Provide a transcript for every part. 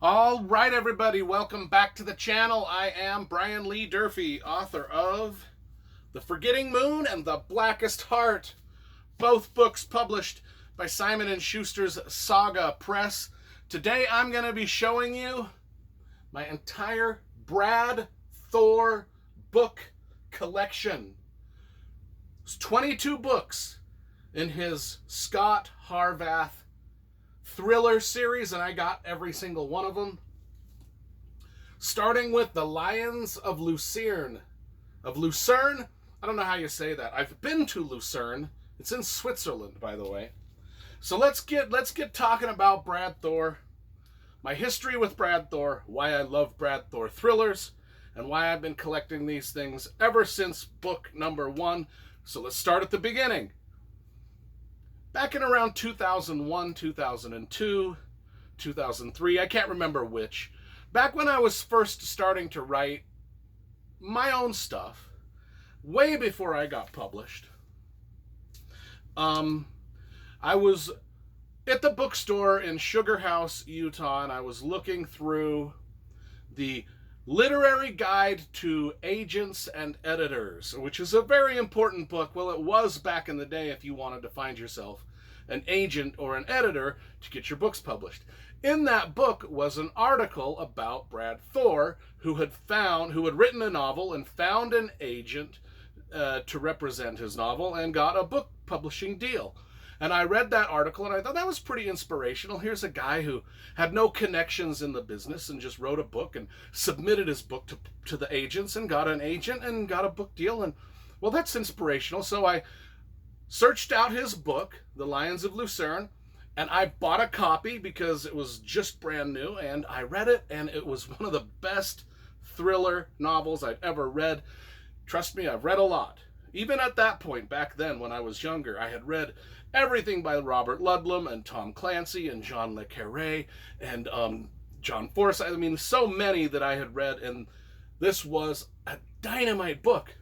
All right, everybody, welcome back to the channel. I am Brian Lee Durfee, author of The Forgetting Moon and The Blackest Heart, both books published by Simon & Schuster's Saga Press. Today, I'm going to be showing you my entire Brad Thor book collection. It's 22 books in his Scott Harvath thriller series, and I got every single one of them. Starting with The Lions of Lucerne. I don't know how you say that. I've been to Lucerne. It's in Switzerland, by the way. So let's get talking about Brad Thor, my history with Brad Thor, why I love Brad Thor thrillers, and why I've been collecting these things ever since book number 1. So let's start at the beginning. Back in around 2001, 2002, 2003, I can't remember which, back when I was first starting to write my own stuff, way before I got published, I was at the bookstore in Sugar House, Utah, and I was looking through the Literary Guide to Agents and Editors, which is a very important book. Well, it was back in the day if you wanted to find yourself an agent or an editor to get your books published. In that book was an article about Brad Thor, who had written a novel and found an agent to represent his novel and got a book publishing deal. And I read that article and I thought that was pretty inspirational. Here's a guy who had no connections in the business and just wrote a book and submitted his book to the agents and got an agent and got a book deal. And well, that's inspirational. So I searched out his book, The Lions of Lucerne, and I bought a copy because it was just brand new, and I read it, and it was one of the best thriller novels I've ever read. Trust me, I've read a lot. Even at that point, back then when I was younger, I had read everything by Robert Ludlum and Tom Clancy and John le Carré and John Forsythe. I mean, so many that I had read, and this was a dynamite book.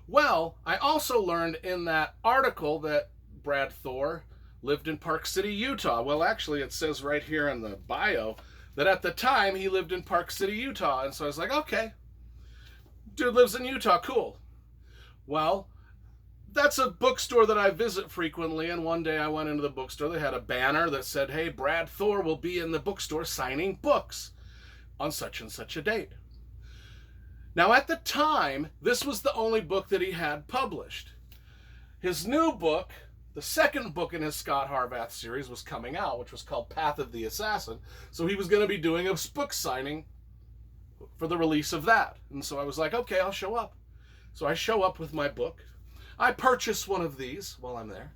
Well, I also learned in that article that Brad Thor lived in Park City, Utah. Well, actually, it says right here in the bio that at the time he lived in Park City, Utah. And so I was like, okay, dude lives in Utah, cool. Well, that's a bookstore that I visit frequently, and one day I went into the bookstore. They had a banner that said, hey, Brad Thor will be in the bookstore signing books on such and such a date. Now, at the time, this was the only book that he had published. His new book, the second book in his Scott Harvath series, was coming out, which was called Path of the Assassin. So he was going to be doing a book signing for the release of that. And so I was like, okay, I'll show up. So I show up with my book. I purchase one of these while I'm there.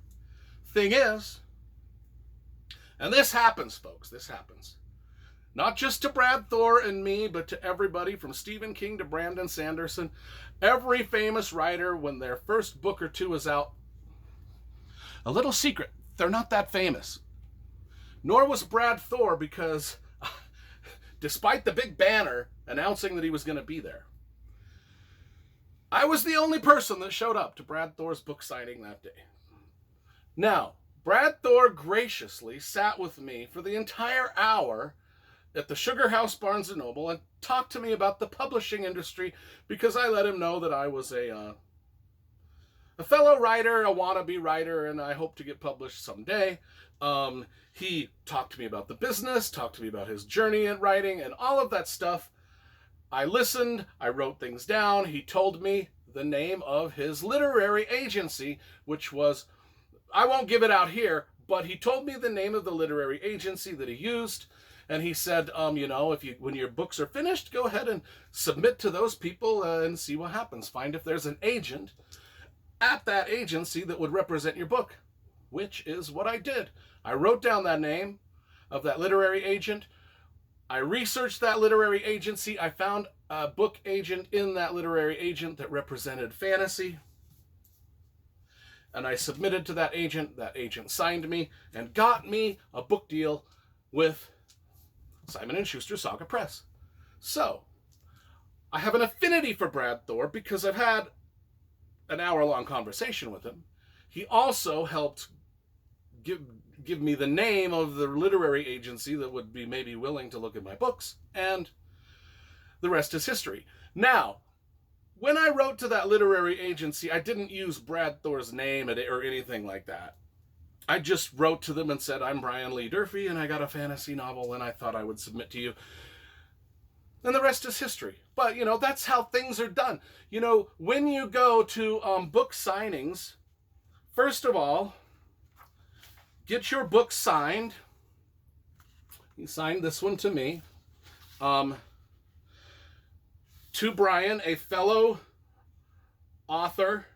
Thing is, and this happens, folks, this happens. Not just to Brad Thor and me, but to everybody from Stephen King to Brandon Sanderson. Every famous writer, when their first book or two is out, a little secret, they're not that famous. Nor was Brad Thor, because despite the big banner announcing that he was going to be there, I was the only person that showed up to Brad Thor's book signing that day. Now, Brad Thor graciously sat with me for the entire hour at the Sugar House Barnes & Noble and talked to me about the publishing industry, because I let him know that I was a fellow writer, a wannabe writer, and I hope to get published someday. He talked to me about the business, talked to me about his journey in writing, and all of that stuff. I listened, I wrote things down. He told me the name of his literary agency, which was, I won't give it out here, but he told me the name of the literary agency that he used. And he said, when your books are finished, go ahead and submit to those people and see what happens. Find if there's an agent at that agency that would represent your book, which is what I did. I wrote down that name of that literary agent. I researched that literary agency. I found a book agent in that literary agent that represented fantasy. And I submitted to that agent. That agent signed me and got me a book deal with Simon & Schuster Saga Press. So, I have an affinity for Brad Thor because I've had an hour-long conversation with him. He also helped give me the name of the literary agency that would be maybe willing to look at my books, and the rest is history. Now, when I wrote to that literary agency, I didn't use Brad Thor's name or anything like that. I just wrote to them and said, I'm Brian Lee Durfee, and I got a fantasy novel, and I thought I would submit to you. And the rest is history. But, that's how things are done. When you go to book signings, first of all, get your book signed. You signed this one to me. To Brian, a fellow author,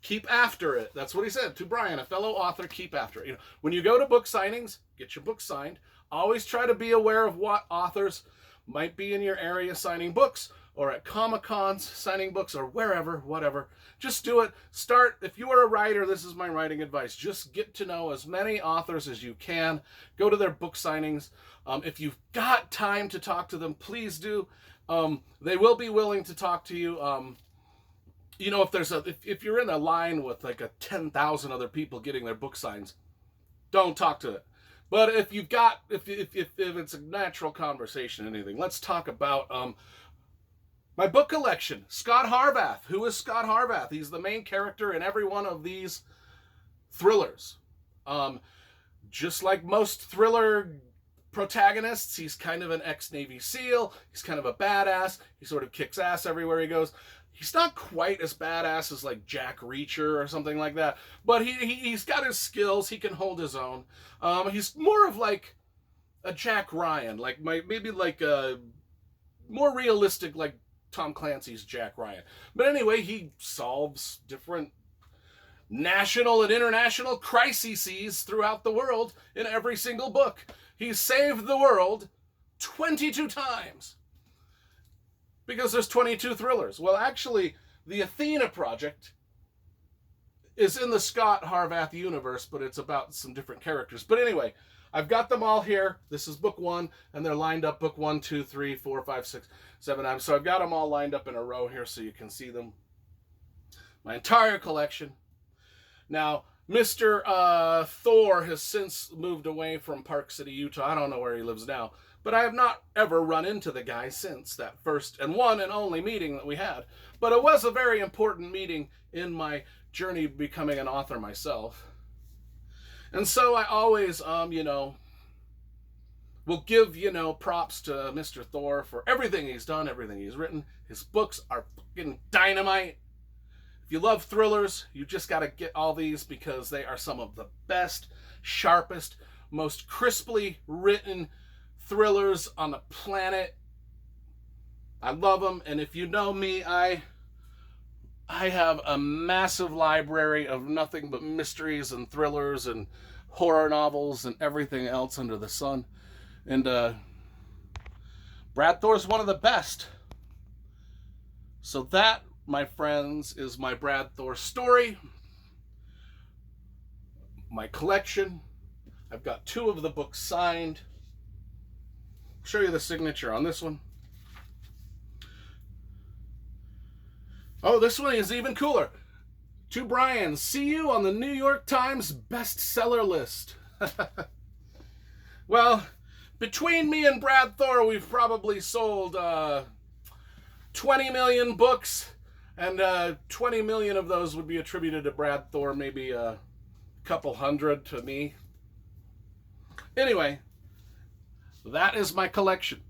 keep after it. That's what he said. To Brian, a fellow author, keep after it. When you go to book signings, get your book signed. Always try to be aware of what authors might be in your area signing books, or at Comic-Cons signing books, or wherever, whatever. Just do it. Start, if you are a writer, this is my writing advice. Just get to know as many authors as you can. Go to their book signings. If you've got time to talk to them, please do. They will be willing to talk to you. If you're in a line with like 10,000 other people getting their book signs, don't talk to it. But if it's a natural conversation, anything, let's talk about my book collection. Scott Harvath. Who is Scott Harvath? He's the main character in every one of these thrillers. Just like most thriller protagonists, he's kind of an ex-Navy SEAL. He's kind of a badass. He sort of kicks ass everywhere he goes. He's not quite as badass as like Jack Reacher or something like that, but he's got his skills. He can hold his own. He's more of like a Jack Ryan, maybe like a more realistic, like Tom Clancy's Jack Ryan. But anyway, he solves different national and international crises throughout the world in every single book. He saved the world 22 times. Because there's 22 thrillers. Well, actually, the Athena Project is in the Scott Harvath universe, but it's about some different characters. But anyway, I've got them all here. This is book 1, and they're lined up book 1, 2, 3, 4, 5, 6, 7, 9. So I've got them all lined up in a row here so you can see them. My entire collection. Now, Mr. Thor has since moved away from Park City, Utah. I don't know where he lives now. But I have not ever run into the guy since that first and one and only meeting that we had. But it was a very important meeting in my journey becoming an author myself. And so I always, will give, props to Mr. Thor for everything he's done, everything he's written. His books are fucking dynamite. If you love thrillers, you just got to get all these because they are some of the best, sharpest, most crisply written thrillers on the planet. I love them, and if you know me, I have a massive library of nothing but mysteries and thrillers and horror novels and everything else under the sun. And Brad Thor's one of the best. So that, my friends, is my Brad Thor story. My collection. I've got 2 of the books signed. Show you the signature on this one. Oh, this one is even cooler. To Brian, see you on the New York Times bestseller list. Well, between me and Brad Thor, we've probably sold 20 million books, and 20 million of those would be attributed to Brad Thor, maybe a couple hundred to me. Anyway, that is my collection.